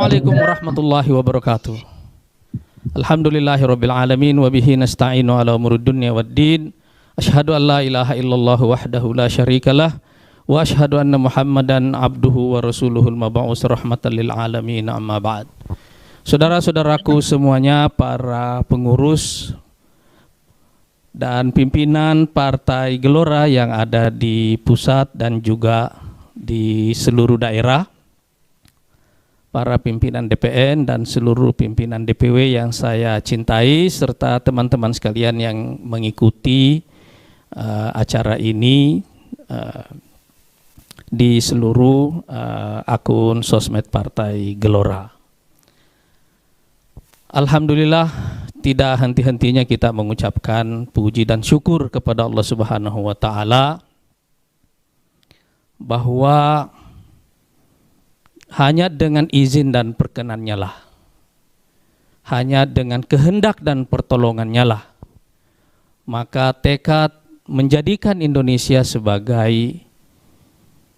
Assalamualaikum warahmatullahi wabarakatuh. Alhamdulillahirabbil alamin wa bihi nasta'inu ala umurud dunya waddin. Asyhadu an la ilaha illallah wahdahu la syarikalah wa asyhadu anna Muhammadan abduhu wa rasuluhul mab'us rahmatan lil alamin, amma ba'd. Saudara-saudaraku semuanya, para pengurus dan pimpinan Partai Gelora yang ada di pusat dan juga di seluruh daerah, para pimpinan DPN dan seluruh pimpinan DPW yang saya cintai, serta teman-teman sekalian yang mengikuti acara ini di seluruh akun sosmed Partai Gelora. Alhamdulillah, tidak henti-hentinya kita mengucapkan puji dan syukur kepada Allah Subhanahu wa Ta'ala bahwa hanya dengan izin dan perkenannya lah, hanya dengan kehendak dan pertolongannya lah, maka tekad menjadikan Indonesia sebagai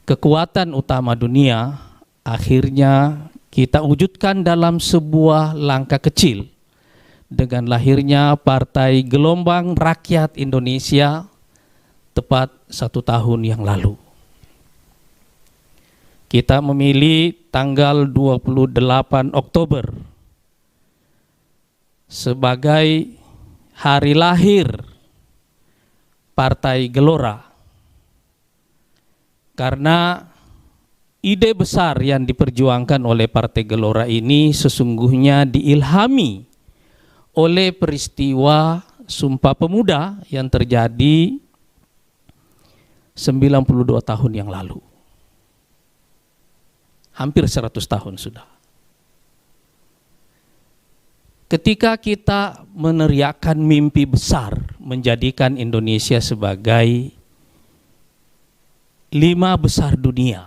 kekuatan utama dunia akhirnya kita wujudkan dalam sebuah langkah kecil dengan lahirnya Partai Gelombang Rakyat Indonesia tepat 1 tahun yang lalu. Kita memilih tanggal 28 Oktober sebagai hari lahir Partai Gelora, karena ide besar yang diperjuangkan oleh Partai Gelora ini sesungguhnya diilhami oleh peristiwa Sumpah Pemuda yang terjadi 92 tahun yang lalu. Hampir 100 tahun sudah. Ketika kita meneriakkan mimpi besar menjadikan Indonesia sebagai 5 besar dunia,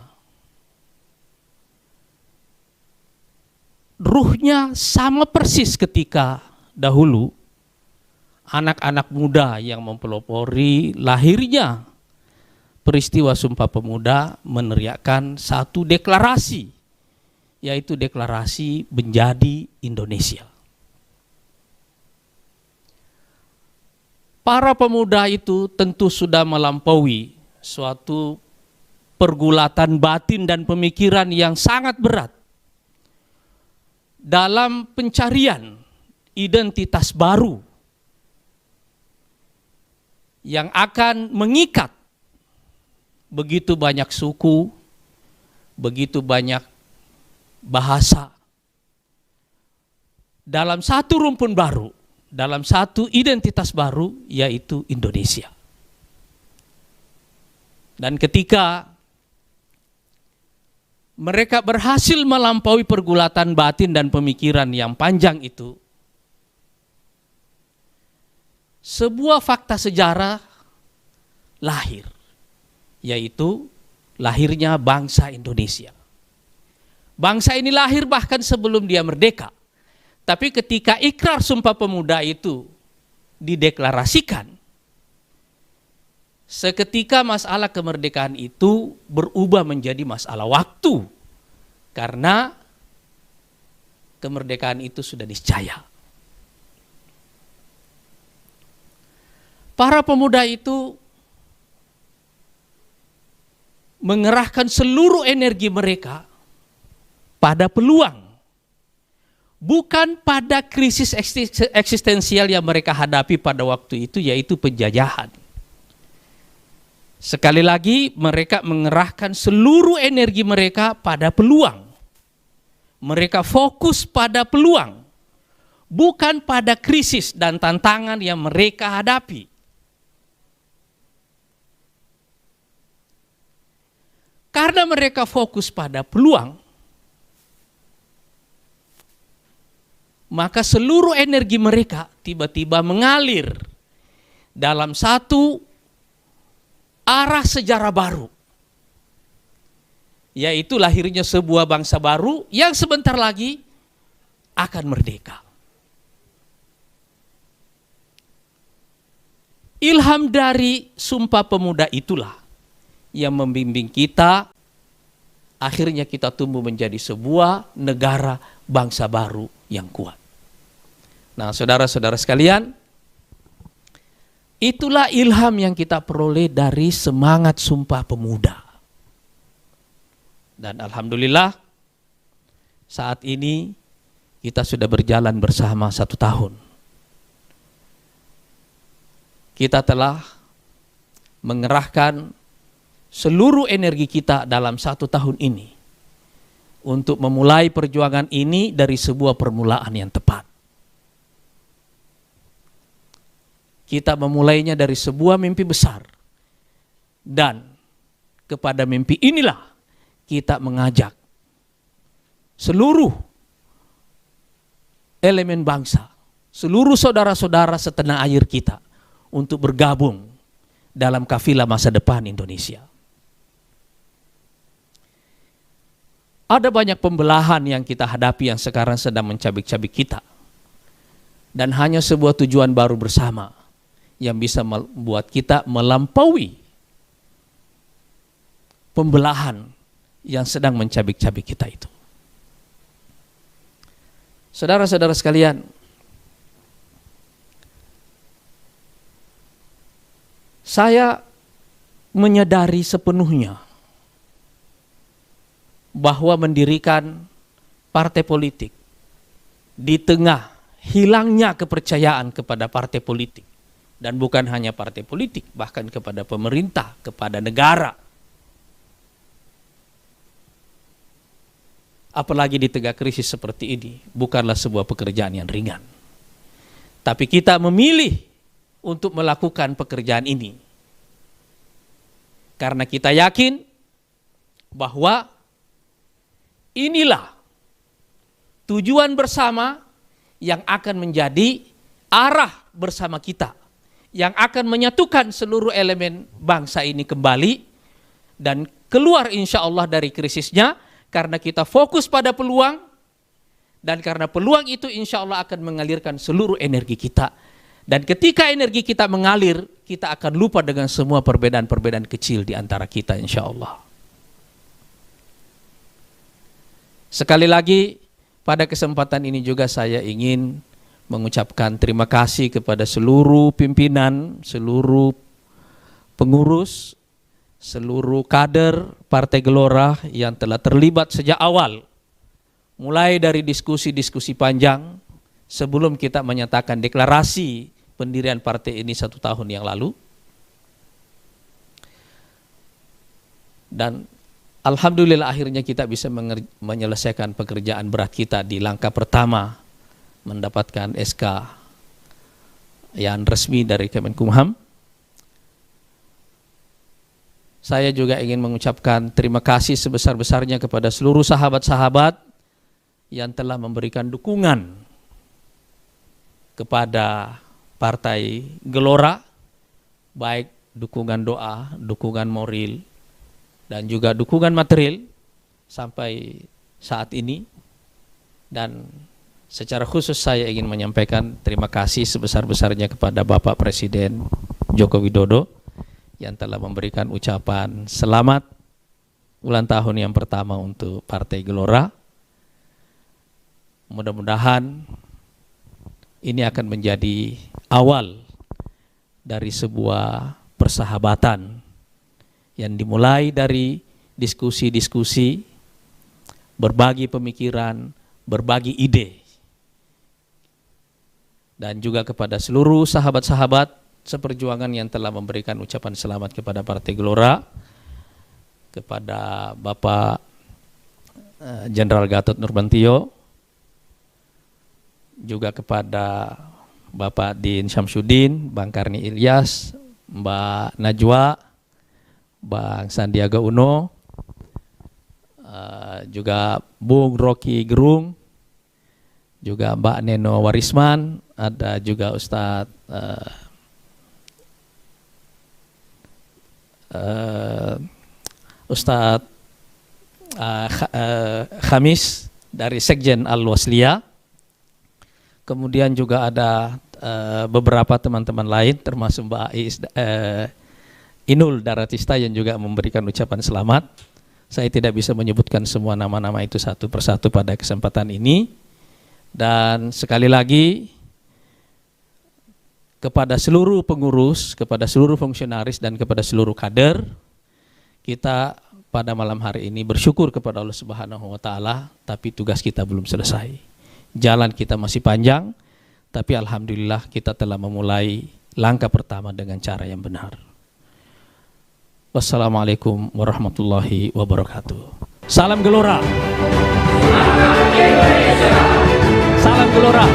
ruhnya sama persis ketika dahulu anak-anak muda yang mempelopori lahirnya peristiwa Sumpah Pemuda meneriakkan satu deklarasi, yaitu deklarasi menjadi Indonesia. Para pemuda itu tentu sudah melampaui suatu pergulatan batin dan pemikiran yang sangat berat dalam pencarian identitas baru yang akan mengikat begitu banyak suku, begitu banyak bahasa dalam satu rumpun baru, dalam satu identitas baru, yaitu Indonesia. Dan ketika mereka berhasil melampaui pergulatan batin dan pemikiran yang panjang itu, sebuah fakta sejarah lahir, yaitu lahirnya bangsa Indonesia. Bangsa ini lahir bahkan sebelum dia merdeka. Tapi ketika ikrar Sumpah Pemuda itu dideklarasikan, seketika masalah kemerdekaan itu berubah menjadi masalah waktu. Karena kemerdekaan itu sudah niscaya. Para pemuda itu mengerahkan seluruh energi mereka pada peluang, bukan pada krisis eksistensial yang mereka hadapi pada waktu itu, yaitu penjajahan. Sekali lagi, mereka mengerahkan seluruh energi mereka pada peluang. Mereka fokus pada peluang, bukan pada krisis dan tantangan yang mereka hadapi. Karena mereka fokus pada peluang, maka seluruh energi mereka tiba-tiba mengalir dalam satu arah sejarah baru, yaitu lahirnya sebuah bangsa baru yang sebentar lagi akan merdeka. Ilham dari Sumpah Pemuda itulah yang membimbing kita akhirnya kita tumbuh menjadi sebuah negara bangsa baru yang kuat. Nah, saudara-saudara sekalian, itulah ilham yang kita peroleh dari semangat Sumpah Pemuda. Dan alhamdulillah saat ini kita sudah berjalan bersama 1 tahun. Kita telah mengerahkan seluruh energi kita dalam 1 tahun ini untuk memulai perjuangan ini dari sebuah permulaan yang tepat. Kita memulainya dari sebuah mimpi besar, dan kepada mimpi inilah kita mengajak seluruh elemen bangsa, seluruh saudara-saudara setanah air kita untuk bergabung dalam kafilah masa depan Indonesia. Ada banyak pembelahan yang kita hadapi yang sekarang sedang mencabik-cabik kita. Dan hanya sebuah tujuan baru bersama yang bisa membuat kita melampaui pembelahan yang sedang mencabik-cabik kita itu. Saudara-saudara sekalian, saya menyadari sepenuhnya bahwa mendirikan partai politik di tengah hilangnya kepercayaan kepada partai politik, dan bukan hanya partai politik, bahkan kepada pemerintah, kepada negara, apalagi di tengah krisis seperti ini, bukanlah sebuah pekerjaan yang ringan. Tapi kita memilih untuk melakukan pekerjaan ini karena kita yakin bahwa inilah tujuan bersama yang akan menjadi arah bersama kita, yang akan menyatukan seluruh elemen bangsa ini kembali dan keluar insya Allah dari krisisnya, karena kita fokus pada peluang, dan karena peluang itu insya Allah akan mengalirkan seluruh energi kita. Dan ketika energi kita mengalir, kita akan lupa dengan semua perbedaan-perbedaan kecil di antara kita insya Allah. Sekali lagi, pada kesempatan ini juga saya ingin mengucapkan terima kasih kepada seluruh pimpinan, seluruh pengurus, seluruh kader Partai Gelora yang telah terlibat sejak awal. Mulai dari diskusi-diskusi panjang sebelum kita menyatakan deklarasi pendirian partai ini 1 tahun yang lalu. Dan alhamdulillah akhirnya kita bisa menyelesaikan pekerjaan berat kita di langkah pertama, mendapatkan SK yang resmi dari Kemenkumham. Saya juga ingin mengucapkan terima kasih sebesar-besarnya kepada seluruh sahabat-sahabat yang telah memberikan dukungan kepada Partai Gelora, baik dukungan doa, dukungan moral, dan juga dukungan material sampai saat ini. Dan secara khusus saya ingin menyampaikan terima kasih sebesar-besarnya kepada Bapak Presiden Joko Widodo yang telah memberikan ucapan selamat ulang tahun yang pertama untuk Partai Gelora. Mudah-mudahan ini akan menjadi awal dari sebuah persahabatan yang dimulai dari diskusi-diskusi, berbagi pemikiran, berbagi ide. Dan juga kepada seluruh sahabat-sahabat seperjuangan yang telah memberikan ucapan selamat kepada Partai Gelora, kepada Bapak Jenderal Gatot Nurmantio, juga kepada Bapak Din Syamsuddin, Bang Karni Ilyas, Mbak Najwa, Bang Sandiaga Uno, juga Bung Rocky Gerung, juga Mbak Neno Warisman, ada juga Ustadz Ustadz Khamis dari Sekjen Al-Wasliyah. Kemudian juga ada beberapa teman-teman lain termasuk Mbak Inul Daratista yang juga memberikan ucapan selamat. Saya tidak bisa menyebutkan semua nama-nama itu satu persatu pada kesempatan ini. Dan sekali lagi, kepada seluruh pengurus, kepada seluruh fungsionaris, dan kepada seluruh kader, kita pada malam hari ini bersyukur kepada Allah Subhanahu wa Ta'ala, tapi tugas kita belum selesai. Jalan kita masih panjang, tapi alhamdulillah kita telah memulai langkah pertama dengan cara yang benar. Wassalamualaikum warahmatullahi wabarakatuh. Salam Gelora. Salam Gelora.